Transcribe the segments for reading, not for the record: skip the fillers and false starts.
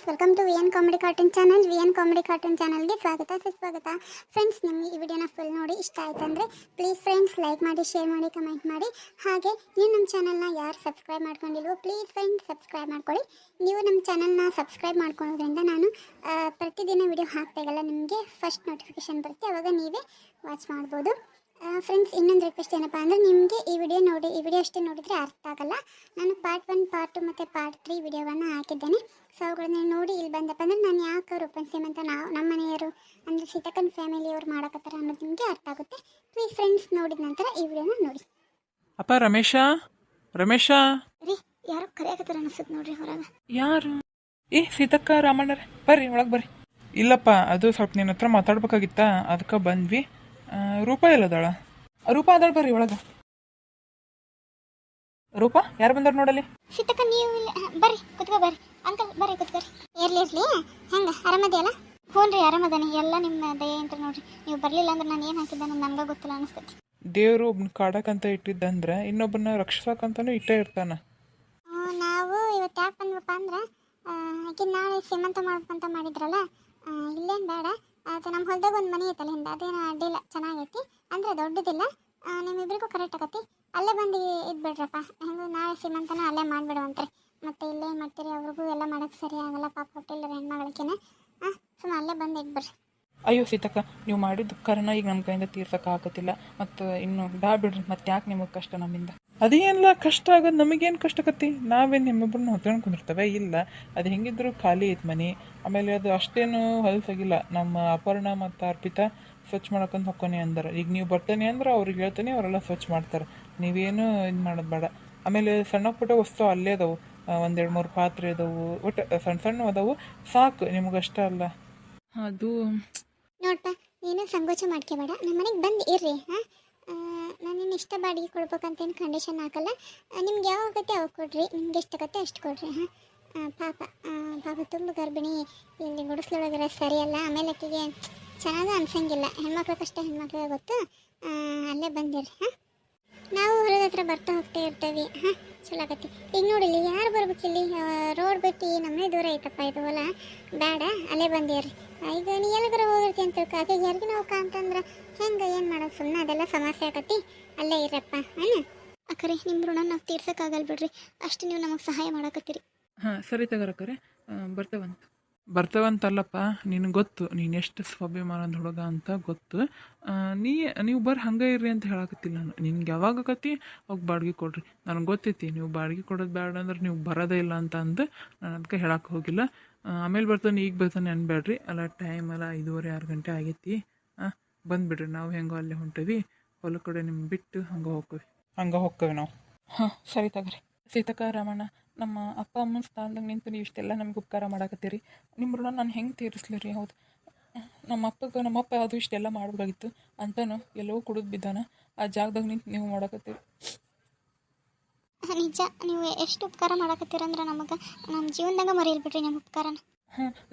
Welcome to V N comedy cartoon channel. V N comedy cartoon ಚಾನಲ್ಗೆ ಸ್ವಾಗತ ಸುಸ್ವಾಗತ. Friends, ನಿಮಗೆ ಈ ವಿಡಿಯೋನ ಫುಲ್ ನೋಡಿ ಇಷ್ಟ ಆಯ್ತಂದರೆ ಪ್ಲೀಸ್ ಫ್ರೆಂಡ್ಸ್ ಲೈಕ್ ಮಾಡಿ, ಶೇರ್ ಮಾಡಿ, ಕಮೆಂಟ್ ಮಾಡಿ. ಹಾಗೆ ನೀವು ನಮ್ಮ ಚಾನಲ್ನ ಯಾರು ಸಬ್ಸ್ಕ್ರೈಬ್ ಮಾಡ್ಕೊಂಡಿಲ್ವೋ ಪ್ಲೀಸ್ ಫ್ರೆಂಡ್ಸ್ ಸಬ್ಸ್ಕ್ರೈಬ್ ಮಾಡ್ಕೊಳ್ಳಿ. ನೀವು ನಮ್ಮ ಚಾನಲ್ನ ಸಬ್ಸ್ಕ್ರೈಬ್ ಮಾಡ್ಕೊಳ್ಳೋದ್ರಿಂದ ನಾನು ಪ್ರತಿದಿನ ವಿಡಿಯೋ ಹಾಕ್ದಾಗೆಲ್ಲ ನಿಮಗೆ ಫಸ್ಟ್ ನೋಟಿಫಿಕೇಶನ್ ಬರುತ್ತೆ, ಆವಾಗ ನೀವೇ ವಾಚ್ ಮಾಡ್ಬೋದು. ಫ್ರೆಂಡ್ಸ್, ಇನ್ನೊಂದು ರಿಕ್ವೆಸ್ಟ್ ಏನಪ್ಪ ಅಂದರೆ ನಿಮಗೆ ಈ ವಿಡಿಯೋ ಅಷ್ಟೇ ನೋಡಿದರೆ ಅರ್ಥ ಆಗಲ್ಲ. ನಾನು ಪಾರ್ಟ್ 1, ಪಾರ್ಟ್ 2 ಮತ್ತು ಪಾರ್ಟ್ 3 ವಿಡಿಯೋವನ್ನು ಹಾಕಿದ್ದೇನೆ. ಸೊ ಅವುಗಳನ್ನ ನೋಡಿ ಇಲ್ಲಿ ಬಂದಪ್ಪ ಅಂದರೆ ನಾನು ಯಾಕೆ ರೂಪನ್ ಸೀಮಂತ ನಮ್ಮ ಮನೆಯವರು ಅಂದರೆ ಸೀತಕ್ಕನ ಫ್ಯಾಮಿಲಿಯವ್ರು ಮಾಡಕತ್ತಾರ ಅನ್ನೋದು ನಿಮಗೆ ಅರ್ಥ ಆಗುತ್ತೆ. ಪ್ಲೀಸ್ ಫ್ರೆಂಡ್ಸ್ ನೋಡಿದ ನಂತರ ಈ ವಿಡಿಯೋನ ನೋಡಿ. ಅಪ್ಪ ರಮೇಶ ರೀ, ಯಾರೋ ಕರೆಯಾಕತ್ತಾರ ಅನಿಸುತ್ತೆ ನೋಡ್ರಿ ಹೊರಗೆ. ಯಾರು? ಸೀತಕ್ಕ ರಾಮಣ್ಣರೇ, ಬರ್ರಿ ಒಳಗೆ ಬರ್ರಿ. ಇಲ್ಲಪ್ಪ, ಅದು ಸ್ವಲ್ಪ ನಿನ್ನ ಹತ್ರ ಮಾತಾಡ್ಬೇಕಾಗಿತ್ತ, ಅದಕ್ಕೆ ಬಂದ್ವಿ. ರೂಪ ಎಲ್ಲದಾಳ? ರೂಪ ಅದಾಳ, ಬರ್ರಿ ಒಳಗೆ. ರೂಪ, ಯಾರು ಬಂದಾರ ನೋಡಲಿ? ಸೀತಕ್ಕ, ನೀವು ಬರ್ರಿ ಕುತ್ಕೋ, ಬರ್ರಿ ಅಂಕಲ್, ಬರ್ರಿ ಕುತ್ಕೋರಿ. ಇರ್ಲಿ ಹೆಂಗೆ ಆರಾಮದಿಯಲ್ಲ? ಹ್ಞೂ ರೀ, ಆರಾಮದಾನೆ, ಎಲ್ಲ ನಿಮ್ಮ ದಯೆ ಅಂತ ನೋಡ್ರಿ. ನೀವು ಬರಲಿಲ್ಲ ಅಂದ್ರೆ ನಾನು ಏನು ಹಾಕಿದ್ದೆ ನಮ್ಗೆ ಗೊತ್ತಿಲ್ಲ ಅನಿಸ್ತೈತಿ. ದೇವರು ಒಬ್ನ ಕಾಡಕ್ಕಂತ ಇಟ್ಟಿದ್ದಂದ್ರೆ ಇನ್ನೊಬ್ಬನ ರಕ್ಷಿಸಕ್ಕಂತಾನು ಇಟ್ಟೇ ಇರ್ತಾನ. ನಾವು ಇವತ್ತು ಯಾಕೆ ಬಂದ್ವಪ್ಪ ಅಂದ್ರೆ ಆಕೆ ನಾಳೆ ಸೀಮಂತ ಮಾಡ್ಬೇಕಂತ ಮಾಡಿದ್ರಲ್ಲ, ಇಲ್ಲೇನು ಬೇಡ, ಅದು ನಮ್ಮ ಹೊಲದಾಗ ಒಂದು ಮನೆ ಐತಲ್ಲ ಹಿಂದೆ, ಅದೇನು ಅಡ್ಡಿಲ್ಲ, ಚೆನ್ನಾಗೈತಿ ಅಂದರೆ ದೊಡ್ಡದಿಲ್ಲ, ನಿಮ್ಮಿಬ್ರಿಗೂ ಕರೆಕ್ಟ್ ಆಗತ್ತಿ. ಅಲ್ಲೇ ಬಂದು ಇದ್ಬಿಡ್ರಪ್ಪ, ಹೆಂಗೂ ನಾಳೆ ಸೀಮಂತನ ಅಲ್ಲೇ ಮಾಡಿಬಿಡುವಂತ್ರಿ. ಮತ್ತು ಇಲ್ಲೇ ಮಾಡ್ತೀರಿ, ಅವ್ರಿಗೂ ಎಲ್ಲ ಮಾಡೋಕ್ಕೆ ಸರಿ ಆಗಲ್ಲ, ಪಾಪ ಹೊಟ್ಟಿಲ್ಲ ಹೆಣ್ಮಗಳಿಗೆನ. ಸುಮ್ಮನೆ ಅಲ್ಲೇ ಬಂದು ಇಟ್ಬಿಡ್ರಿ. ಅಯ್ಯೋ ಸೀತಕ್ಕ, ನೀವು ಮಾಡಿದ ಕಾರಣ ಈಗ ನಮ್ಮ ಕೈಯಿಂದ ತೀರ್ಸಕ್ಕೆ ಆಗತ್ತಿಲ್ಲ. ಮತ್ತು ಇನ್ನು ಬಿಡ್ರಿ, ಮತ್ತೆ ಯಾಕೆ ನಿಮಗೆ ಕಷ್ಟ ನಮ್ಮಿಂದ? ಅದೇನಿಲ್ಲ, ಕಷ್ಟ ಆಗೋದು ನಮಗೇನು ಕಷ್ಟ ಆಕತಿ? ನಾವೇನು ನಿಮ್ಮೊಬ್ಬರನ್ನ ಹೊತ್ಕೊಂಡು ಕುಂದಿರ್ತವೆ? ಇಲ್ಲ, ಅದು ಹೆಂಗಿದ್ರು ಖಾಲಿ ಐತೆ ಮನೆ. ಆಮೇಲೆ ಅದು ಅಷ್ಟೇನು ಹೊಲಸಾಗಿಲ್ಲ. ನಮ್ಮ ಅಪರ್ಣ ಮತ್ತು ಅರ್ಪಿತಾ ಸ್ವಚ್ಛ ಮಾಡ್ಕೊಂಡು ಹೊಕ್ಕೊನಿ ಅಂದ್ರೆ, ಈಗ ನೀವು ಬರ್ತಾನೆ ಅಂದ್ರೆ ಅವ್ರಿಗೆ ಹೇಳ್ತಾನೆ, ಅವರೆಲ್ಲ ಸ್ವಚ್ಛ ಮಾಡ್ತಾರೆ. ನೀವೇನು ಇದು ಮಾಡೋದು ಬೇಡ. ಆಮೇಲೆ ಸಣ್ಣ ಪುಟ್ಟ ವಸ್ತು ಅಲ್ಲೇ ಅದಾವು, 1-2-3 ಪಾತ್ರೆ ಅದಾವು, ಒಟ್ಟು ಸಣ್ಣ ಅದಾವು, ಸಾಕು, ನಿಮಗಷ್ಟ ಅಲ್ಲ. ಅದು ನೋಡಪ್ಪ, ನೀನು ಸಂಕೋಚ ಮಾಡ್ಕೋಬೇಡ, ನಮ್ಮ ಮನೆಗೆ ಬಂದು ಇರ್ರಿ. ನಾನೇನು ಇಷ್ಟ ಬಾಡಿಗೆ ಕೊಡ್ಬೇಕಂತೇನು ಕಂಡೀಷನ್ ಹಾಕಲ್ಲ. ನಿಮ್ಗೆ ಯಾವಾಗ ಆಗುತ್ತೆ ಅವಾಗ ಕೊಡ್ರಿ, ನಿಮ್ಗೆ ಎಷ್ಟಾಗತ್ತೆ ಅಷ್ಟು ಕೊಡ್ರಿ. ಪಾಪ ತುಂಬ ಗರ್ಭಿಣಿ, ಇಲ್ಲಿ ಗುಡಿಸ್ಲೊಳಗಿರೋ ಸರಿಯಲ್ಲ. ಆಮೇಲೆ ಆಕೆಗೆ ಚೆನ್ನಾಗಿ ಅನ್ಸಂಗಿಲ್ಲ, ಹೆಣ್ಮಕ್ಳು ಕಷ್ಟ ಹೆಣ್ಮಕ್ಳಿಗೆ ಗೊತ್ತು. ಅಲ್ಲೇ ಬಂದಿರಿ. ನಾವು ಹೊಲದ ಹತ್ರ ಬರ್ತಾ ಹೋಗ್ತಾ ಇರ್ತೀವಿ. ಚಲೋ ಆಗತ್ತೆ. ಈಗ ನೋಡಿಲ್ಲಿ ಯಾರು ಬರ್ಬೇಕಿಲ್ಲಿ, ರೋಡ್ ಬಿಟ್ಟು ನಮ್ಮನೆ ದೂರ ಐತಪ್ಪ ಇದು ಹೊಲ, ಬೇಡ ಅಲ್ಲೇ ಬಂದಿರಿ. ಈಗ ನೀ ಎಲ್ಲಿಗಾರ ಹೋಗಿರ್ತಿ ಅಂತ ತಿಳ್ಕೊ, ಆಕೆ ಯಾರಿಗಿನ ಹೋಗ ಅಂತಂದ್ರೆ ಹೆಂಗೆ ಏನು ಮಾಡೋದು? ಸುಮ್ಮನೆ ಅದೆಲ್ಲ ಸಮಸ್ಯೆ ಆಗತ್ತಿ, ಅಲ್ಲೇ ಇರಪ್ಪ. ಅಕ್ಕರೆ, ನಿಮ್ಮ ಋಣ ನಾವು ತೀರ್ಸೋಕ್ಕಾಗಲ್ಲ ಬಿಡ್ರಿ, ಅಷ್ಟು ನೀವು ನಮಗೆ ಸಹಾಯ ಮಾಡಕತ್ತೀರಿ. ಸರಿ ತಗೋರಕ್ಕರೆ, ಬರ್ತವಂತಲ್ಲಪ್ಪ. ನಿನಗೆ ಗೊತ್ತು ನೀನು ಎಷ್ಟು ಸ್ವಾಭಿಮಾನದ ಹುಡುಗ ಅಂತ ಗೊತ್ತು. ನೀವು ಬರ್ರಿ ಹಂಗೆ ಇರ್ರಿ ಅಂತ ಹೇಳಕತ್ತಿಲ್ಲ ನಾನು. ನಿನ್ಗೆ ಯಾವಾಗ ಆಕತಿ ಅವಾಗ ಬಾಡಿಗೆ ಕೊಡ್ರಿ. ನನಗೆ ಗೊತ್ತೈತಿ ನೀವು ಬಾಡಿಗೆ ಕೊಡೋದು ಬೇಡ ಅಂದ್ರೆ ನೀವು ಬರೋದೇ ಇಲ್ಲ ಅಂತ ಅಂದು ನಾನು ಅದಕ್ಕೆ ಹೇಳಕ್ಕೆ ಹೋಗಿಲ್ಲ. ಆಮೇಲೆ ಬರ್ತಾನೆ, ಈಗ ಬರ್ತಾನೆ ಅನ್ಬೇಡ್ರಿ. ಅಲ್ಲ, ಟೈಮ್ ಅಲ್ಲ 5:30-6 ಗಂಟೆ ಆಗೈತಿ. ಬಂದುಬಿಡ್ರಿ, ನಾವು ಹೆಂಗೋ ಅಲ್ಲೇ ಹೊಂಟೇವಿ, ಹೊಲ ಕಡೆ ನಿಮ್ಗೆ ಬಿಟ್ಟು ಹಂಗೆ ಹೋಗ್ತೇವೆ ನಾವು. ಸರಿ ತಗೋರಿ. ಸೀತಕ್ಕ ರಾಮಣ್ಣ, ನಮ್ಮ ಅಪ್ಪ ಅಮ್ಮನ ಸ್ಥಾನದಾಗ ನಿಂತು ನೀವು ಇಷ್ಟೆಲ್ಲ ನಮ್ಗೆ ಉಪಕಾರ ಮಾಡಾಕತ್ತೀರಿ. ನಿಮ್ಮ ಋಣ ನಾನು ಹೆಂಗೆ ತೀರಿಸ್ಲಿ ರೀ? ಹೌದು, ನಮ್ಮಪ್ಪ ಅದು ಇಷ್ಟೆಲ್ಲ ಮಾಡಬೇಕಾಗಿತ್ತು ಅಂತಾನು ಎಲ್ಲವೂ ಕುಡಿದು ಬಿದ್ದಾನ. ಆ ಜಾಗದಾಗ ನಿಂತು ನೀವು ಮಾಡಾಕತ್ತೀರಿ. ನಿಜ, ನೀವು ಎಷ್ಟು ಉಪಕಾರ ಮಾಡಾಕತ್ತೀರಂದ್ರೆ ನಮಗೆ ನಮ್ಮ ಜೀವನದಾಗ ಮರೆಯಲ್ ಬಿಡ್ರಿ ನಿಮ್ಮ ಉಪಕಾರನ.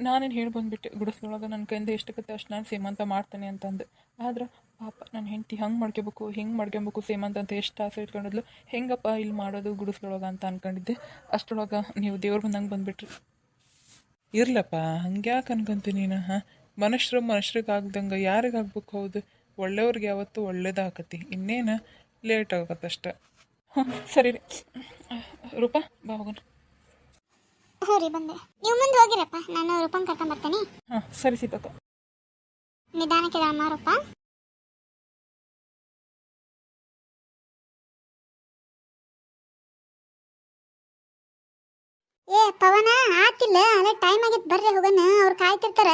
ನಾನೇನು ಹೇಳಿ ಬಂದುಬಿಟ್ಟೆ, ಗುಡಿಸ್ಲೊಳಗೆ ನನ್ನ ಕೈಯಿಂದ ಎಷ್ಟಕ್ಕತ್ತೆ ಅಷ್ಟು ನಾನು ಸೀಮಂತ ಮಾಡ್ತೇನೆ ಅಂತಂದು. ಆದ್ರೆ ಪಾಪ ನನ್ನ ಹೆಂಡತಿ ಹಿಂಗೆ ಮಾಡ್ಕೊಬೇಕು ಸೀಮಂತ ಅಂತ ಎಷ್ಟು ಆಸೆ ಇಟ್ಕೊಂಡಿದ್ಲು. ಹೆಂಗಪ್ಪ ಇಲ್ಲಿ ಮಾಡೋದು ಗುಡಿಸ್ಲೊಳಗೆ ಅಂತ ಅಂದ್ಕೊಂಡಿದ್ದೆ. ಅಷ್ಟರೊಳಗೆ ನೀವು ದೇವ್ರು ಬಂದಂಗೆ ಬಂದುಬಿಟ್ರಿ. ಇರ್ಲಪ್ಪ, ಹಂಗೆ ಯಾಕೆ ಅನ್ಕೊಂತೀನಿ ನೀನು? ಮನುಷ್ಯರಿಗೆ ಆಗ್ದಂಗೆ ಯಾರಿಗೆ ಆಗ್ಬೇಕು? ಹೌದು, ಒಳ್ಳೆಯವ್ರಿಗೆ ಯಾವತ್ತೂ ಒಳ್ಳೇದು ಆಕತಿ, ಇನ್ನೇನು ಲೇಟ್ ಆಗತ್ತಷ್ಟೆ. ಸರಿ ರೀ. ರೂಪ, ಬಾ ಹೋಗೋಣ. ಹ್ಞೂ ರೀ, ಬಂದೆ. ನೀವು ಮುಂದೆ ಹೋಗಿರಪ್ಪ, ನಾನು ರೂಪನ್ ಕರ್ಕೊಂಬರ್ತೀನಿ. ಸರಿ ಸೀತಕ್ಕ. ನಿಧಾನಕ್ಕೆ ಅಮ್ಮ ರೂಪ. ಪವನ, ಆತಿಲ್ಲ, ಅಲ್ಲ ಟೈಮ್ ಆಗಿತ್ತು, ಬರ್ರಿ ಹೋಗೋಣ, ಅವ್ರು ಕಾಯ್ತಿರ್ತಾರ.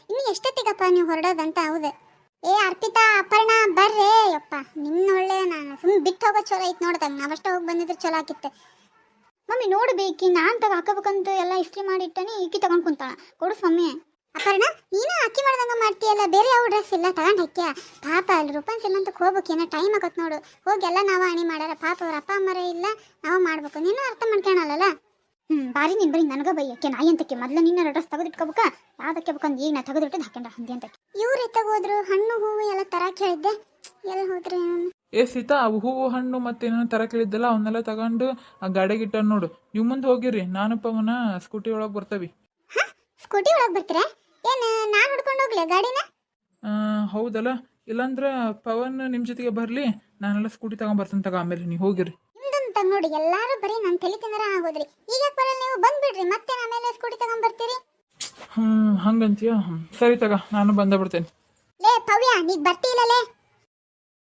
ಇನ್ನು ಎಷ್ಟೊತ್ತಿಗಪ್ಪ ನೀವು ಹೊರಡೋದಂತ? ಹೌದು. ಅರ್ಪಿತಾ, ಅಪರ್ಣ, ಬರ್ರಿ. ಯಪ್ಪ, ನಿನ್ನೊಳ್ಳೆ ನಾನು ಸುಮ್ಮನೆ ಬಿಟ್ಟು ಹೋಗೋ ಚಲೋ ಐತೆ ನೋಡ್ದಂಗ. ನಾವಷ್ಟೇ ಹೋಗಿ ಬಂದಿದ್ರೆ ಚಲೋ ಆಗಿತ್ತೆ. ಮಮ್ಮಿ ನೋಡ್ಬೇಕಿ, ನಾನು ಹಾಕೋಬೇಕಂತ ಎಲ್ಲ ಇಸ್ತ್ರಿ ಮಾಡಿ ಇಟ್ಟನಿ, ಈಕಿ ತಗೊಂಡು ಕುಂತಾಳ. ಕೊಡು ಮಮ್ಮಿ. ಅಪರ್ಣ, ನೀನು ಅಕ್ಕಿ ಮಾಡ್ದಂಗ ಮಾಡ್ತೀಯಲ್ಲ, ಬೇರೆ ಯಾವ ಡ್ರೆಸ್ ಇಲ್ಲ ತಗೊಂಡು ಹಾಕ್ಯ? ಪಾಪ ಅಲ್ಲಿ ರೂಪಾಯಿ ಸಿಲ್ಲಂತಕ್ಕೆ ಹೋಗ್ಬೇಕು, ಏನೋ ಟೈಮ್ ಆಗತ್ತೆ ನೋಡು. ಹೋಗಿ ಎಲ್ಲ ನಾವು ಅಣಿ ಮಾಡ್ಯಾರ, ಪಾಪ ಅವ್ರ ಅಪ್ಪ ಅಮ್ಮರೇ ಇಲ್ಲ, ನಾವು ಮಾಡ್ಬೇಕು. ನೀನು ಅರ್ಥ ಮಾಡ್ಕೊಳಲ್ಲ. ಬಾರಿ ನೀನು ಬರೀ ನನಗೆ ಬೈ ಅಕ್ಕೆ ನಾಯಿ ಅಂತಕ್ಕೆ. ಮೊದಲು ನಿನ್ನ ಡ್ರೆಸ್ ತೆಗೆದಿಟ್ಕೋಬೇಕ, ಯಾವ್ದಕ್ಕೆ ಬೇಕಂದು ಈಗ ನಾ ತೆಗೆದಿಟ್ಟು ಹಾಕೊಂಡ ಹಂದಿ ಅಂತಕ್ಕೆ. ಇವ್ರು ಎತ್ತಗೋದ್ರು, ಹಣ್ಣು ಹೂವು ಎಲ್ಲ ತರಕ್ಕೆ ಹೇಳಿದ್ದೆ, ಎಲ್ಲ ಹೋದ್ರಿ? ಸೀತಾ, ಅವು ಹೂವು ಹಣ್ಣು ಮತ್ತೇನೋ ತರ ಕೇಳಿದ್ದಲ್ಲ, ಅವನ್ನೆಲ್ಲ ತಗೊಂಡು ಆ ಗಾಡಿಗಿಟ್ಟ ನೋಡು. ನೀವು ಮುಂದೆ ಹೋಗಿರಿ, ನಾನಪ್ಪ ಅವನ ಸ್ಕೂಟಿ ಒಳಗೆ ಬರ್ತೇವಿ. ಸ್ಕೂಟಿ ಒಳಗೆ ಬರ್ತೀರಾ ಏನು ನಾನು ಹುಡ್ಕೊಂಡು ಹೋಗ್ಲಿ ಗಾಡಿನ? ಹೌದಲ್ಲ, ಇಲ್ಲಾಂದ್ರೆ ಪವನ್ ನಿಮ್ಮ ಜೊತೆಗೆ ಬರಲಿ, ನಾನೆಲ್ಲ ಸ್ಕೂಟಿ ತಗೊಂಬರ್ತೀನಿ ತಗ, ಆಮೇಲೆ ನೀವು ಹೋಗಿರಿ. ನಿಮ್ದಂತ ನೋಡಿ ಎಲ್ಲಾರು ಬರೀ ನನ್ನ ತಲೆ ತಿಂದರ ಆಗೋದ್ರಿ. ಈಗ ಬರಲ್ಲ, ನೀವು ಬಂದ್ಬಿಡ್ರಿ, ಮತ್ತೆ ಆಮೇಲೆ ಸ್ಕೂಟಿ ತಗೊಂಬರ್ತೀರಿ. ಹಂಗಂತೀಯ? ಸರಿ ತಗ, ನಾನು ಬಂದ ಬಿಡ್ತೇನೆ. ಲೇ ಪವ್ಯ, ನೀ ಬರ್ತೀಲೇ?